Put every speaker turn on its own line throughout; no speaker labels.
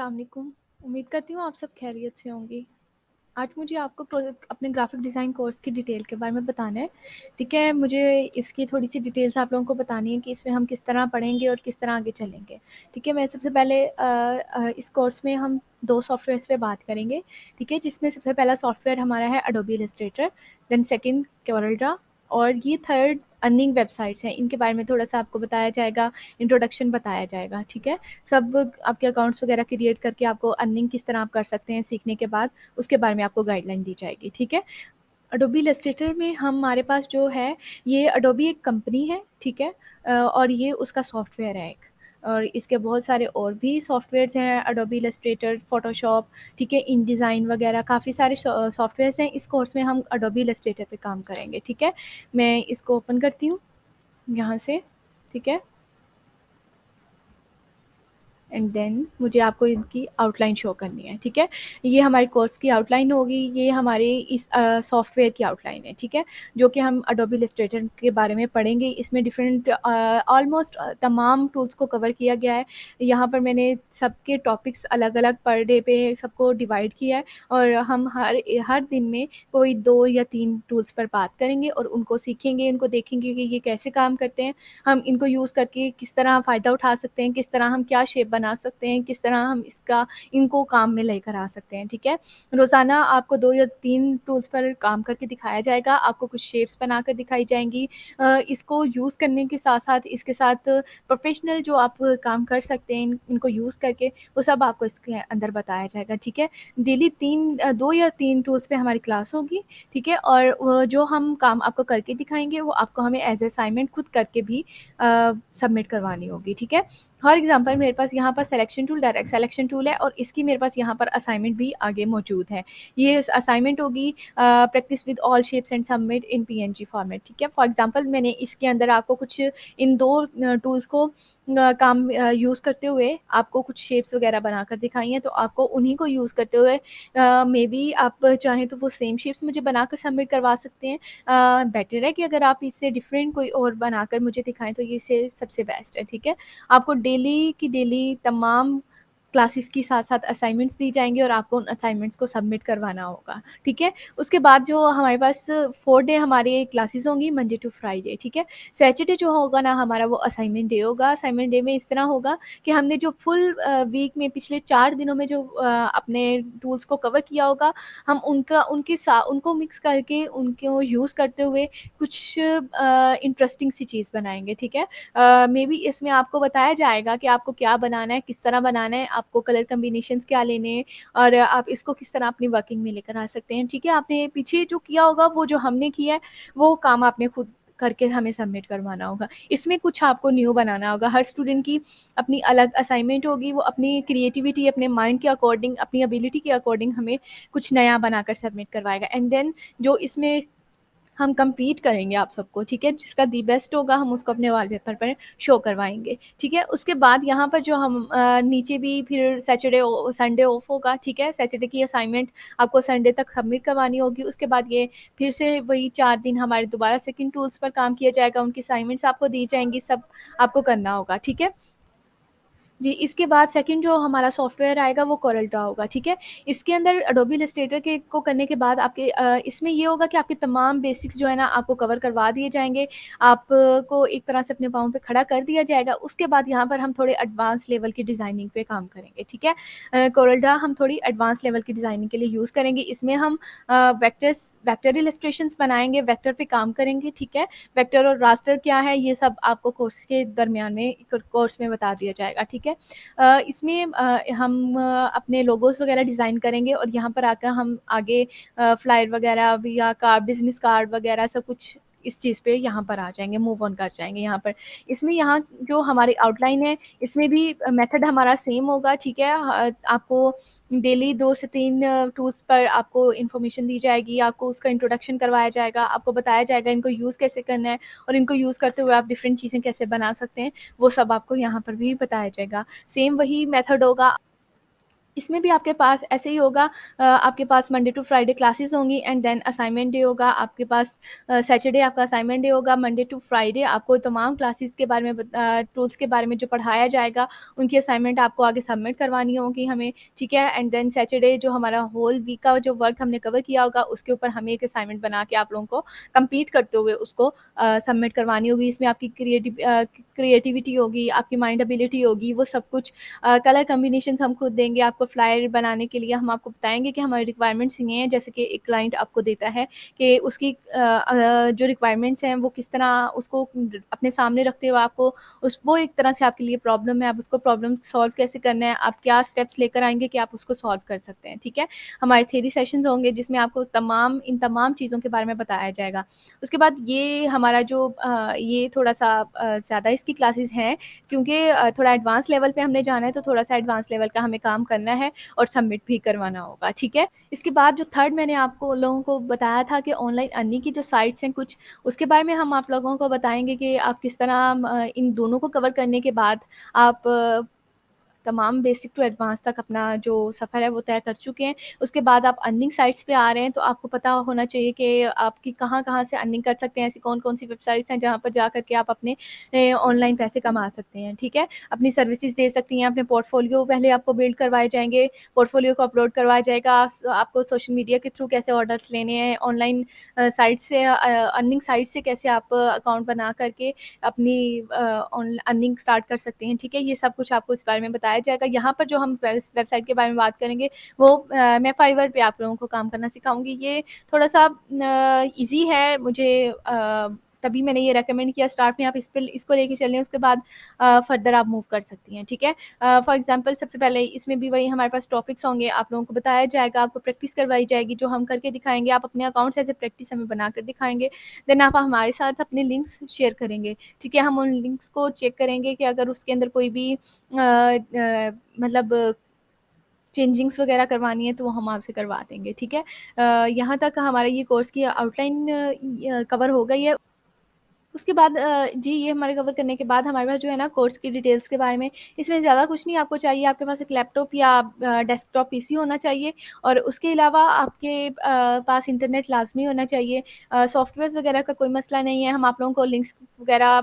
अस्सलाम वालेकुम। उम्मीद करती हूँ आप सब खैरियत से होंगी। आज मुझे आपको अपने ग्राफ़िक डिज़ाइन कोर्स की डिटेल के बारे में बताना है, ठीक है? मुझे इसकी थोड़ी-सी डिटेल्स आप लोगों को बतानी है कि इसमें हम किस तरह पढ़ेंगे और किस तरह आगे चलेंगे, ठीक है? मैं सबसे पहले इस कोर्स में हम 2 सॉफ्टवेयर्स पे बात करेंगे, ठीक है? जिसमें सबसे पहला सॉफ्टवेयर हमारा है Adobe Illustrator, then second CorelDRAW और ये थर्ड अर्निंग वेबसाइट्स हैं। इनके बारे में थोड़ा-सा आपको बताया जाएगा, इंट्रोडक्शन बताया जाएगा, ठीक है? सब आपके अकाउंट्स वगैरह क्रिएट करके आपको अर्निंग किस तरह आप कर सकते हैं सीखने के बाद, उसके बारे में आपको गाइडलाइन दी जाएगी, ठीक है? एडोबी इलस्ट्रेटर में हमारे पास जो है, ये एडोबी एक कंपनी है, ठीक है? और ये उसका सॉफ्टवेयर है एक और इसके बहुत सारे और भी सॉफ्टवेयर्स हैं, एडोबी इलस्ट्रेटर, फ़ोटोशॉप, ठीक है? इनडिज़ाइन वगैरह काफ़ी सारे सॉफ्टवेयर्स हैं। इस कोर्स में हम एडोबी इलस्ट्रेटर पे काम करेंगे, ठीक है? मैं इसको ओपन करती हूँ यहाँ से, ठीक है? एंड देन मुझे आपको इनकी आउटलाइन शो करनी है, ठीक है? ये हमारे कोर्स की आउटलाइन होगी, ये हमारे इस सॉफ्टवेयर की आउटलाइन है, ठीक है? जो कि हम एडोबी इलस्ट्रेटर के बारे में पढ़ेंगे। इसमें डिफरेंट ऑलमोस्ट तमाम टूल्स को कवर किया गया है। यहाँ पर मैंने सबके टॉपिक्स अलग-अलग पर डे पे सबको डिवाइड किया है और हम हर दिन में कोई 2 या 3 टूल्स पर बात करेंगे और उनको सीखेंगे, उनको देखेंगे कि ये कैसे काम करते हैं। हम इनको यूज़ करके किस तरह फ़ायदा उठा सकते हैं, किस तरह हम क्या शेप बना सकते हैं, किस तरह हम इनको काम में लेकर आ सकते हैं, ठीक है? रोज़ाना आपको 2 या 3 टूल्स पर काम करके दिखाया जाएगा, आपको कुछ शेप्स बनाकर दिखाई जाएँगी। इसको यूज़ करने के साथ-साथ इसके साथ प्रोफ़ेशनल जो आप काम कर सकते हैं इनको यूज़ करके, वो सब आपको इसके अंदर बताया जाएगा, ठीक है? डेली 2 या 3 टूल्स पे हमारी क्लास होगी, ठीक है? और जो हम काम आपको करके दिखाएँगे, वो आपको हमें एज़ असाइनमेंट खुद करके भी सबमिट करवानी होगी, ठीक है? फॉर एग्ज़ाम्पल मेरे पास यहाँ पर selection tool, direct selection tool है और इसकी मेरे पास यहाँ पर असाइनमेंट भी आगे मौजूद है। ये असाइनमेंट होगी practice with all shapes and submit in PNG format, ठीक है? फॉर एग्ज़ाम्पल मैंने इसके अंदर आपको कुछ इन 2 टूल्स को यूज़ करते हुए आपको कुछ शेप्स वगैरह बनाकर दिखाई हैं, तो आपको उन्हीं को यूज़ करते हुए मेबी आप चाहें तो वो सेम शेप्स मुझे बनाकर सबमिट करवा सकते हैं। बेटर है कि अगर आप इससे डिफरेंट कोई और बनाकर मुझे दिखाएँ तो ये से सबसे बेस्ट है, ठीक है? आपको डेली की डेली तमाम क्लासेस के साथ-साथ असाइनमेंट्स दी जाएँगी और आपको उन असाइनमेंट्स को सबमिट करवाना होगा, ठीक है? उसके बाद जो हमारे पास 4 डे हमारे क्लासेस होंगी मंडे टू फ्राइडे, ठीक है? सैटरडे जो होगा ना हमारा वो असाइनमेंट डे होगा। असाइनमेंट डे में इस तरह होगा कि हमने जो फुल वीक में पिछले 4 दिनों में जो अपने टूल्स को कवर किया होगा, हम उनको मिक्स करके उनको यूज़ करते हुए कुछ इंटरेस्टिंग सी चीज़ बनाएँगे, ठीक है? मेबी इसमें आपको बताया जाएगा कि आपको क्या बनाना है, किस तरह बनाना है, आपको कलर कॉम्बिनेशंस क्या लेने हैं और आप इसको किस तरह अपनी वर्किंग में लेकर आ सकते हैं, ठीक है? आपने पीछे जो किया होगा, वो जो हमने किया है, वो काम आपने खुद करके हमें सबमिट करवाना होगा। इसमें कुछ आपको न्यू बनाना होगा। हर स्टूडेंट की अपनी अलग असाइनमेंट होगी, वो अपनी क्रिएटिविटी, अपने माइंड के अकॉर्डिंग, अपनी एबिलिटी के अकॉर्डिंग हमें कुछ नया बनाकर सबमिट करवाएगा एंड देन जो इसमें हम कम्पीट करेंगे आप सबको, ठीक है? जिसका दी बेस्ट होगा हम उसको अपने वॉलपेपर पर शो करवाएँगे, ठीक है? उसके बाद यहाँ पर जो हम नीचे भी फिर संडे ऑफ होगा, ठीक है? सैटरडे की असाइनमेंट आपको संडे तक सबमिट करवानी होगी, उसके बाद ये फिर से वही 4 दिन हमारे दोबारा सेकंड टूल्स पर काम किया जाएगा, उनकी असाइनमेंट्स आपको दी जाएँगी, सब आपको करना होगा, ठीक है? जी, इसके बाद सेकंड जो हमारा सॉफ्टवेयर आएगा वो कोरलड्रॉ होगा, ठीक है? इसके अंदर एडोबी इलस्ट्रेटर के को करने के बाद इसमें ये होगा कि आपके तमाम बेसिक्स जो है ना आपको कवर करवा दिए जाएँगे। आपको एक तरह से अपने पाँव पे खड़ा कर दिया जाएगा। उसके बाद यहाँ पर हम थोड़े एडवांस लेवल की डिज़ाइनिंग पे काम करेंगे, ठीक है? कोरलड्रॉ हम थोड़ी एडवांस लेवल की डिज़ाइनिंग के लिए यूज़ करेंगे। इसमें हम वेक्टर इलस्ट्रेशंस बनाएँगे, वेक्टर पे काम करेंगे, ठीक है? वेक्टर और रास्टर क्या है ये सब आपको कोर्स के दरमियान में कोर्स में बता दिया जाएगा, ठीक है? इसमें हम अपने लोगोज़ वगैरह डिज़ाइन करेंगे और यहाँ पर आकर हम आगे फ्लायर वगैरह भी या बिज़नेस कार्ड वगैरह सब कुछ इस चीज़ पे यहाँ पर आ जाएँगे, मूव ऑन कर जाएँगे यहाँ पर। इसमें यहाँ जो हमारी आउटलाइन है, इसमें भी मेथड हमारा सेम होगा, ठीक है? आपको डेली 2 से 3 टूल्स पर आपको इन्फॉर्मेशन दी जाएगी, आपको उसका इंट्रोडक्शन करवाया जाएगा, आपको बताया जाएगा इनको यूज़ कैसे करना है और इनको यूज़ करते हुए आप डिफरेंट चीज़ें कैसे बना सकते हैं, वो सब आपको यहाँ पर भी बताया जाएगा। सेम वही मेथड होगा इसमें भी आपके पास ऐसे ही होगा, आपके पास मंडे टू फ्राइडे क्लासेस होंगी एंड देन असाइनमेंट डे होगा आपके पास। सैटरडे आपका असाइनमेंट डे होगा, मंडे टू फ्राइडे आपको तमाम क्लासेस के बारे में टूल्स के बारे में जो पढ़ाया जाएगा उनकी असाइनमेंट आपको आगे सबमिट करवानी होगी हमें, ठीक है। एंड देन सैटरडे जो हमारा होल वीक का जो वर्क हमने कवर किया होगा उसके ऊपर हमें एक असाइनमेंट बना के आप लोगों को कंप्लीट करते हुए उसको सबमिट करवानी होगी। इसमें आपकी क्रिएटिविटी होगी, आपकी माइंड एबिलिटी होगी, वो सब कुछ कलर कॉम्बिनेशंस हम खुद देंगे आपको। फ्लायर बनाने के लिए हम आपको बताएँगे कि हमारी रिक्वायरमेंट्स ये हैं, जैसे कि एक क्लाइंट आपको देता है कि उसकी जो रिक्वायरमेंट्स हैं वो किस तरह उसको अपने सामने रखते हुए आपको उस वो एक तरह से आपके लिए प्रॉब्लम है, आप उसको प्रॉब्लम सॉल्व कैसे करना है, आप क्या स्टेप्स लेकर आएँगे कि आप उसको सॉल्व कर सकते हैं, ठीक है। हमारे थ्योरी सेशंस होंगे जिसमें आपको इन तमाम चीज़ों के बारे में बताया जाएगा। उसके बाद ये हमारा जो ये थोड़ा-सा ज़्यादा इसकी क्लासेस हैं क्योंकि थोड़ा एडवांस लेवल पे हमने जाना है, तो थोड़ा-सा एडवांस लेवल का हमें काम करना है और सबमिट भी करवाना होगा, ठीक है? इसके बाद जो थर्ड मैंने आपको लोगों को बताया था कि ऑनलाइन अर्निंग की जो साइट्स हैं कुछ, उसके बारे में हम आप लोगों को बताएँगे कि आप किस तरह इन दोनों को कवर करने के बाद आप तमाम बेसिक टू एडवांस तक अपना जो सफ़र है वो तय कर चुके हैं। उसके बाद आप अर्निंग साइट्स पे आ रहे हैं, तो आपको पता होना चाहिए कि आपकी कहाँ-कहाँ से अर्निंग कर सकते हैं, ऐसी कौन-कौन सी वेबसाइट्स हैं जहाँ पर जा कर के आप अपने ऑनलाइन पैसे कमा सकते हैं, ठीक है? अपनी सर्विसेज़ दे सकती हैं, अपने पोर्टफोलियो पहले आपको बिल्ड करवाए जाएँगे, पोर्टफोलियो को अपलोड करवाया जाएगा, आपको सोशल मीडिया के थ्रू कैसे ऑर्डर्स लेने हैं, ऑनलाइन साइट से अर्निंग साइट से कैसे आप अकाउंट बना कर के अपनी ऑन अर्निंग स्टार्ट कर सकते हैं, ठीक है? ये सब कुछ आपको इस बारे में बताया जाएगा। यहाँ पर जो हम वेबसाइट के बारे में बात करेंगे वो मैं फाइवर पे आप लोगों को काम करना सिखाऊँगी। ये थोड़ा-सा ईज़ी है, मुझे तभी मैंने ये रिकमेंड किया स्टार्ट में आप इसको लेके चलें, उसके बाद फर्दर आप मूव कर सकती हैं, ठीक है? फॉर एग्ज़ाम्पल सबसे पहले इसमें भी वही हमारे पास टॉपिक्स होंगे, आप लोगों को बताया जाएगा, आपको प्रैक्टिस करवाई जाएगी, जो हम करके दिखाएँगे, आप अपने अकाउंट्स एज़ ए प्रैक्टिस हमें बनाकर दिखाएँगे। देन आप हमारे साथ अपने लिंक्स शेयर करेंगे, ठीक है? हम उन लिंक्स को चेक करेंगे कि अगर उसके अंदर कोई भी मतलब चेंजिंग्स वगैरह करवानी है तो वो हम आपसे करवा देंगे, ठीक है? यहाँ तक हमारा ये कोर्स की आउटलाइन कवर हो गई है। उसके बाद जी, ये हमारे कवर करने के बाद हमारे पास जो है ना कोर्स की डिटेल्स के बारे में, इसमें ज़्यादा कुछ नहीं आपको चाहिए, आपके पास एक लैपटॉप या डेस्कटॉप पीसी होना चाहिए और उसके अलावा आपके पास इंटरनेट लाज़मी होना चाहिए। सॉफ्टवेयर वगैरह का कोई मसला नहीं है, हम आप लोगों को लिंक्स वगैरह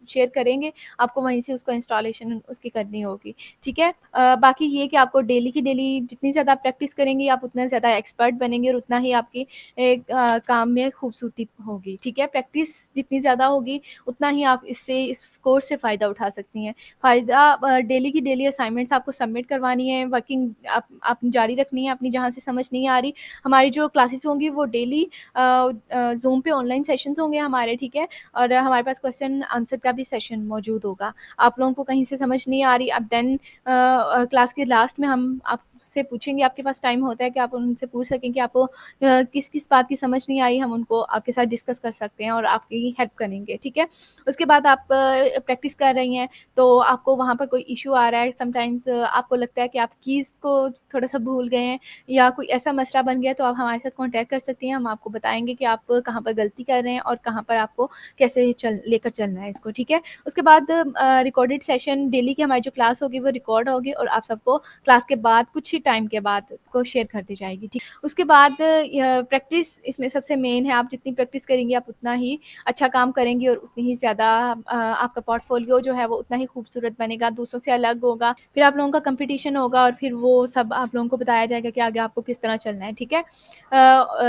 शेयर करेंगे, आपको वहीं से उसको इंस्टॉलेशन उसकी करनी होगी, ठीक है? बाकी ये कि आपको डेली की डेली जितनी ज़्यादा प्रैक्टिस करेंगे, आप उतना ज़्यादा एक्सपर्ट बनेंगे और उतना ही आपकी एक काम में खूबसूरती होगी, ठीक है? प्रैक्टिस जितनी ज़्यादा होगी, उतना ही आप इस कोर्स से फ़ायदा उठा सकती हैं। फ़ायदा डेली की डेली असाइनमेंट्स आपको सबमिट करवानी है, वर्किंग आप जारी रखनी है अपनी जहाँ से समझ नहीं आ रही। हमारी जो क्लासेस होंगी वो डेली ज़ूम पे ऑनलाइन सेशंस होंगे हमारे, ठीक है? और हमारे पास क्वेश्चन आंसर का भी सेशन मौजूद होगा। आप लोगों को कहीं से समझ नहीं आ रही, अब देन क्लास के लास्ट में हम आपसे पूछेंगे, आपके पास टाइम होता है कि आप उनसे पूछ सकें कि आपको किस-किस बात की समझ नहीं आई, हम उनको आपके साथ डिस्कस कर सकते हैं और आपकी हेल्प करेंगे, ठीक है? उसके बाद आप प्रैक्टिस कर रही हैं, तो आपको वहाँ पर कोई इश्यू आ रहा है, समटाइम्स आपको लगता है कि आप कीज़ को थोड़ा-सा भूल गए हैं या कोई ऐसा मसला बन गया, तो आप हमारे साथ कॉन्टैक्ट कर सकती हैं। हम आपको बताएँगे कि आप कहाँ पर गलती कर रहे हैं और कहाँ पर आपको कैसे लेकर चलना है इसको, ठीक है? उसके बाद रिकॉर्डेड सेशन डेली की हमारी जो क्लास होगी, वो रिकॉर्ड होगी और आप सबको क्लास के बाद कुछ ही टाइम के बाद को शेयर कर दी जाएगी, ठीक। उसके बाद प्रैक्टिस इसमें सबसे मेन है, आप जितनी प्रैक्टिस करेंगी आप उतना ही अच्छा काम करेंगी और उतनी ही ज़्यादा आपका पोर्टफोलियो जो है वो उतना ही खूबसूरत बनेगा, दूसरों से अलग होगा। फिर आप लोगों का कॉम्पिटिशन होगा और फिर वो सब आप लोगों को बताया जाएगा कि आगे आपको किस तरह चलना है, ठीक है?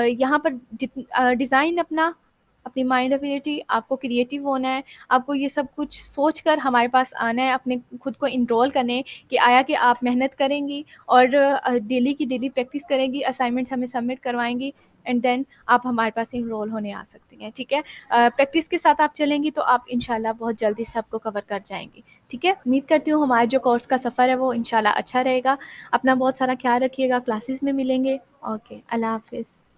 यहाँ पर डिज़ाइन अपनी माइंड एबिलिटी, आपको क्रिएटिव होना है, आपको ये सब कुछ सोचकर हमारे पास आना है, अपने खुद को एनरोल करने कि आया कि आप मेहनत करेंगी और डेली की डेली प्रैक्टिस करेंगी, असाइनमेंट्स हमें सबमिट करवाएँगी एंड देन आप हमारे पास एनरोल होने आ सकती हैं, ठीक है? प्रैक्टिस के साथ आप चलेंगी तो आप इंशाल्लाह बहुत जल्दी सबको कवर कर जाएँगी, ठीक है? उम्मीद करती हूँ हमारा जो कोर्स का सफ़र है वो इंशाल्लाह अच्छा रहेगा। अपना बहुत सारा ख़्याल रखिएगा, क्लासेस में मिलेंगे। ओके, अल्लाह हाफ़िज़।